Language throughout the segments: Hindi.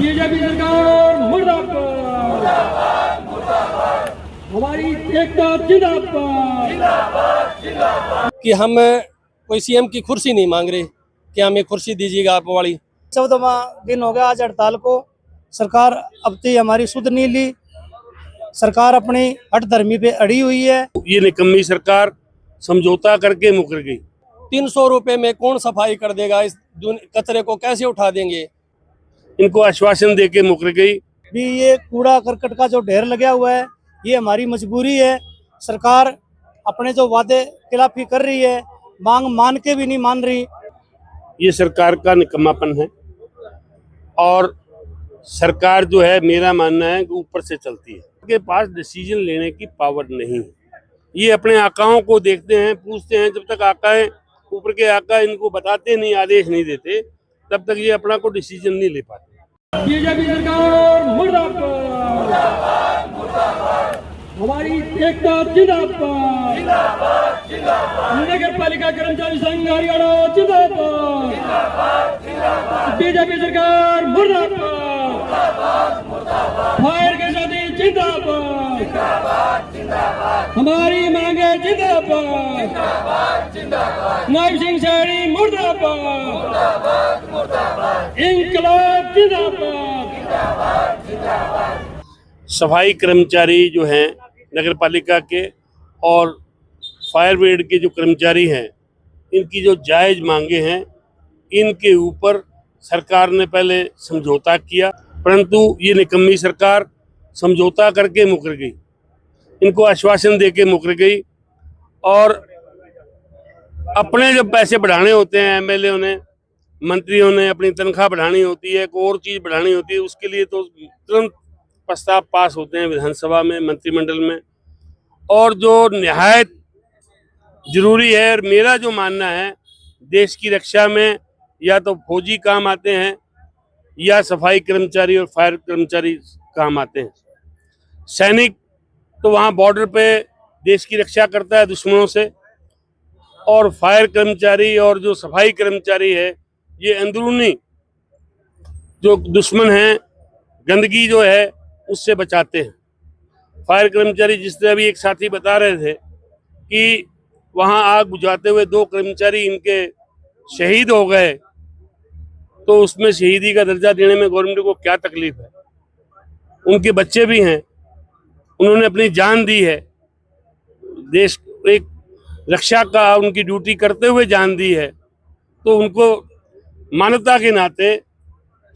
बीजेपी सरकार मुर्दाबाद, हमारी एकता जिंदाबाद। कि हम कोई सीएम की कुर्सी नहीं मांग रहे कि हमें कुर्सी दीजिएगा आप वाली। 14वां दिन हो गया आज हड़ताल को। सरकार अब तक हमारी सुध नहीं ली। सरकार अपनी हठधर्मी पे अड़ी हुई है। ये निकम्मी सरकार समझौता करके मुकर गई। 300 रुपए में कौन सफाई कर देगा? इस कचरे को कैसे उठा देंगे? इनको आश्वासन देके मुकर गई। भी ये कूड़ा करकट का जो ढेर लगा हुआ है, ये हमारी मजबूरी है। सरकार अपने जो वादे खिलाफी कर रही है, मांग मान के भी नहीं मान रही। ये सरकार का निकम्मापन है और सरकार जो है, मेरा मानना है कि ऊपर से चलती है। उनके पास डिसीजन लेने की पावर नहीं है। ये अपने आकाओं को देखते हैं, पूछते हैं। जब तक आकाएं, ऊपर के आका इनको बताते नहीं, आदेश नहीं देते, तब तक ये अपना को डिसीजन नहीं ले पाते। बीजेपी सरकार मुर्दाबाद, हमारी एकता जिंदाबाद। नगर पालिका कर्मचारी संघ हरियाणा जिंदाबाद। बीजेपी सरकार मुर्दाबाद, फायर के साथी जिंदाबाद। हमारी मांगे जिंदाबाद। नायब सिंह सैनी मुर्दाबाद, इंकलाब जिंदाबाद। सफाई कर्मचारी जो हैं नगर पालिका के और फायर ब्रिगेड के जो कर्मचारी हैं, इनकी जो जायज़ मांगे हैं, इनके ऊपर सरकार ने पहले समझौता किया, परंतु ये निकम्मी सरकार समझौता करके मुकर गई। इनको आश्वासन देके मुकर गई और अपने जब पैसे बढ़ाने होते हैं, एमएलए ने, मंत्रियों ने अपनी तनख्वाह बढ़ानी होती है, कोई और चीज़ बढ़ानी होती है, उसके लिए तो तुरंत प्रस्ताव पास होते हैं विधानसभा में, मंत्रिमंडल में। और जो निहायत जरूरी है, और मेरा जो मानना है, देश की रक्षा में या तो फौजी काम आते हैं या सफाई कर्मचारी और फायर कर्मचारी काम आते हैं। सैनिक तो वहाँ बॉर्डर पे देश की रक्षा करता है दुश्मनों से, और फायर कर्मचारी और जो सफाई कर्मचारी है, ये अंदरूनी जो दुश्मन हैं, गंदगी जो है, उससे बचाते हैं। फायर कर्मचारी, जिस तरह अभी एक साथी बता रहे थे कि वहाँ आग बुझाते हुए 2 कर्मचारी इनके शहीद हो गए, तो उसमें शहीदी का दर्जा देने में गवर्नमेंट को क्या तकलीफ है? उनके बच्चे भी हैं, उन्होंने अपनी जान दी है, देश एक रक्षा का उनकी ड्यूटी करते हुए जान दी है, तो उनको मानवता के नाते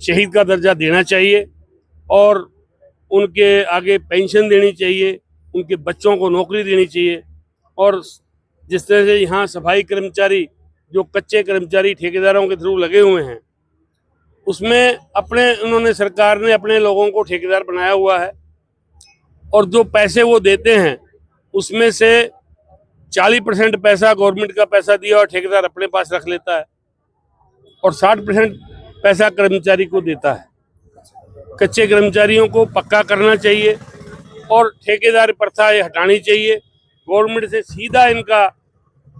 शहीद का दर्जा देना चाहिए और उनके आगे पेंशन देनी चाहिए, उनके बच्चों को नौकरी देनी चाहिए। और जिस तरह से यहाँ सफाई कर्मचारी जो कच्चे कर्मचारी ठेकेदारों के थ्रू लगे हुए हैं, उसमें अपने उन्होंने, सरकार ने अपने लोगों को ठेकेदार बनाया हुआ है, और जो पैसे वो देते हैं उसमें से 40% पैसा गवर्नमेंट का पैसा दिया और ठेकेदार अपने पास रख लेता है, और 60% पैसा कर्मचारी को देता है। कच्चे कर्मचारियों को पक्का करना चाहिए और ठेकेदार प्रथा ये हटानी चाहिए। गवर्नमेंट से सीधा इनका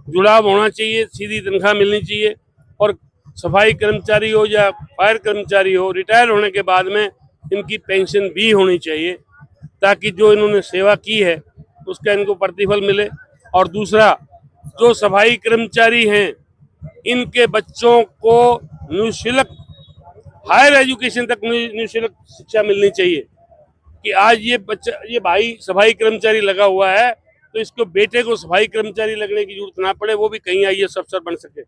जुड़ाव होना चाहिए, सीधी तनख्वाह मिलनी चाहिए। और सफाई कर्मचारी हो या फायर कर्मचारी हो, रिटायर होने के बाद में इनकी पेंशन भी होनी चाहिए, ताकि जो इन्होंने सेवा की है उसका इनको प्रतिफल मिले। और दूसरा, जो सफाई कर्मचारी हैं, इनके बच्चों को निःशुल्क हायर एजुकेशन तक निःशुल्क शिक्षा मिलनी चाहिए। कि आज ये बच्चा, ये भाई सफाई कर्मचारी लगा हुआ है, तो इसको बेटे को सफाई कर्मचारी लगने की जरूरत ना पड़े, वो भी कहीं आईएएस अफसर बन सके।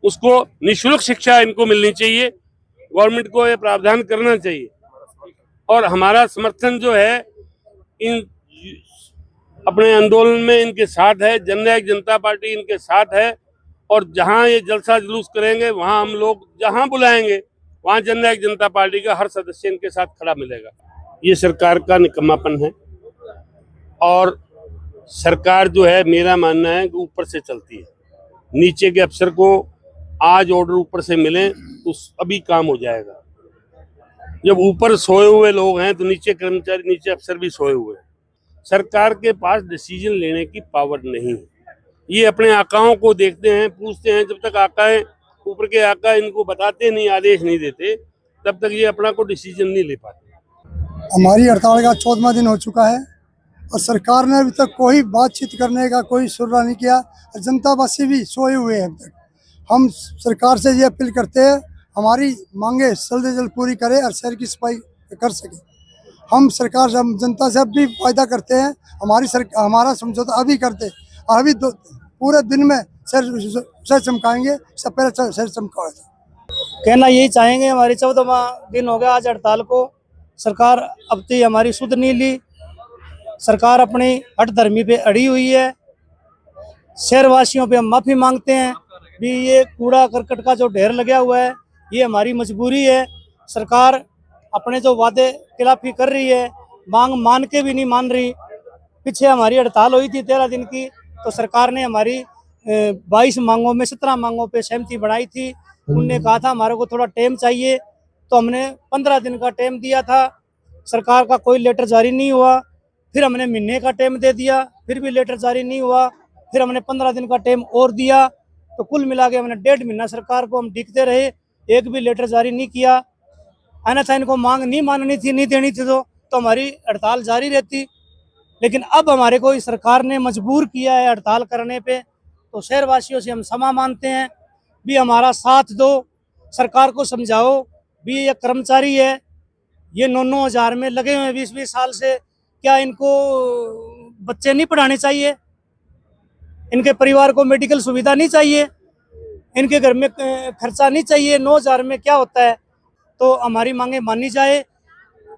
उसको निःशुल्क शिक्षा इनको मिलनी चाहिए। गवर्नमेंट को ये प्रावधान करना चाहिए। और हमारा समर्थन जो है इन अपने आंदोलन में इनके साथ है, जननायक जनता पार्टी इनके साथ है। और जहां ये जलसा जुलूस करेंगे, वहां हम लोग जहां बुलाएंगे, वहां जननायक जनता पार्टी का हर सदस्य इनके साथ खड़ा मिलेगा। ये सरकार का निकम्मापन है और सरकार जो है, मेरा मानना है कि ऊपर से चलती है। नीचे के अफसर को आज ऑर्डर ऊपर से मिले तो अभी काम हो जाएगा। जब ऊपर सोए हुए लोग हैं तो नीचे कर्मचारी, नीचे अफसर भी सोए हुए हैं। सरकार के पास डिसीजन लेने की पावर नहीं है। ये अपने आकाओं को देखते हैं, पूछते हैं। जब तक आकाएं, ऊपर के आका इनको बताते नहीं, आदेश नहीं देते, तब तक ये अपना कोई डिसीजन नहीं ले पाते। हमारी हड़ताल का 14वां दिन हो चुका है और सरकार ने अभी तक कोई बातचीत करने का कोई सुराग नहीं किया और जनतावासी भी सोए हुए हैं। अब तक हम सरकार से ये अपील करते हैं हमारी मांगे जल्द से जल्द पूरी करे और शहर की सफाई कर सके। हम सरकार से, हम जनता से अब भी वायदा करते हैं हमारा समझौता अभी करते, अभी पूरे दिन में शहर चमकाएंगे, सब पहले शहर चमकाए। कहना यही चाहेंगे, हमारी 14वां दिन हो गया आज हड़ताल को। सरकार अब तक हमारी सुध नहीं ली, सरकार अपनी हठधर्मी पे अड़ी हुई है। शहरवासियों पे हम माफ़ी मांगते हैं भी ये कूड़ा करकट का जो ढेर लगा हुआ है ये हमारी मजबूरी है। सरकार अपने जो वादे खिलाफी कर रही है, मांग मान के भी नहीं मान रही। पीछे हमारी हड़ताल हुई थी 13 दिन की, तो सरकार ने हमारी 22 मांगों में 17 मांगों पे सहमति बनाई थी। उनने कहा था हमारे को थोड़ा टाइम चाहिए, तो हमने 15 दिन का टाइम दिया था। सरकार का कोई लेटर जारी नहीं हुआ। फिर हमने महीने का टाइम दे दिया, फिर भी लेटर जारी नहीं हुआ। फिर हमने 15 दिन का टाइम और दिया, तो कुल मिला के हमने 1.5 महीना सरकार को हम डिकते रहे, एक भी लेटर जारी नहीं किया। अन्यथा इनको मांग नहीं माननी थी, नहीं देनी थी तो हमारी हड़ताल जारी रहती। लेकिन अब हमारे को सरकार ने मजबूर किया है हड़ताल करने पे, तो शहरवासियों से हम क्षमा मांगते हैं भी हमारा साथ दो। सरकार को समझाओ भी ये कर्मचारी है, ये 9-9 हज़ार में लगे हुए 20-20 साल से, क्या इनको बच्चे नहीं पढ़ाने चाहिए? इनके परिवार को मेडिकल सुविधा नहीं चाहिए? इनके घर में खर्चा नहीं चाहिए? 9 हज़ार में क्या होता है? तो हमारी मांगे मानी जाए।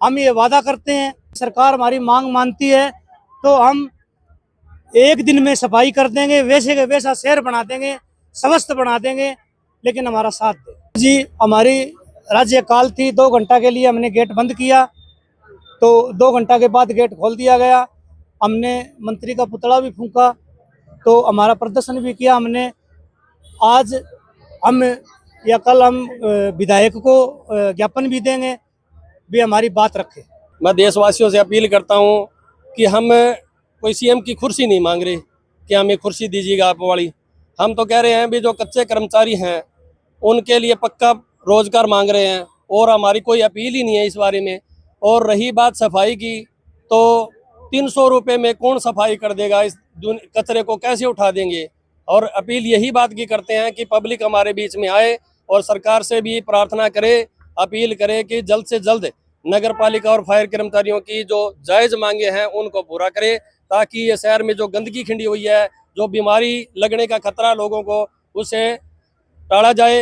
हम ये वादा करते हैं, सरकार हमारी मांग मानती है तो हम एक दिन में सफाई कर देंगे, वैसे के वैसा शहर बना देंगे, स्वस्थ बना देंगे, लेकिन हमारा साथ दें। जी, हमारी राज्यकाल थी, 2 घंटा के लिए हमने गेट बंद किया, तो 2 घंटा के बाद गेट खोल दिया गया। हमने मंत्री का पुतला भी फूंका, तो हमारा प्रदर्शन भी किया हमने। आज हम या कल हम विधायक को ज्ञापन भी देंगे भी हमारी बात रखे। मैं देशवासियों से अपील करता हूँ कि हम कोई सीएम की कुर्सी नहीं मांग रहे कि हमें कुर्सी दीजिएगा आप वाली। हम तो कह रहे हैं भी जो कच्चे कर्मचारी हैं उनके लिए पक्का रोजगार मांग रहे हैं, और हमारी कोई अपील ही नहीं है इस बारे में। और रही बात सफाई की, तो 300 रुपये में कौन सफाई कर देगा? इस कचरे को कैसे उठा देंगे? और अपील यही बात की करते हैं कि पब्लिक हमारे बीच में आए और सरकार से भी प्रार्थना करे, अपील करे कि जल्द से जल्द नगर पालिका और फायर कर्मचारियों की जो जायज़ मांगे हैं उनको पूरा करे, ताकि ये शहर में जो गंदगी खिंडी हुई है, जो बीमारी लगने का खतरा लोगों को, उसे टाला जाए।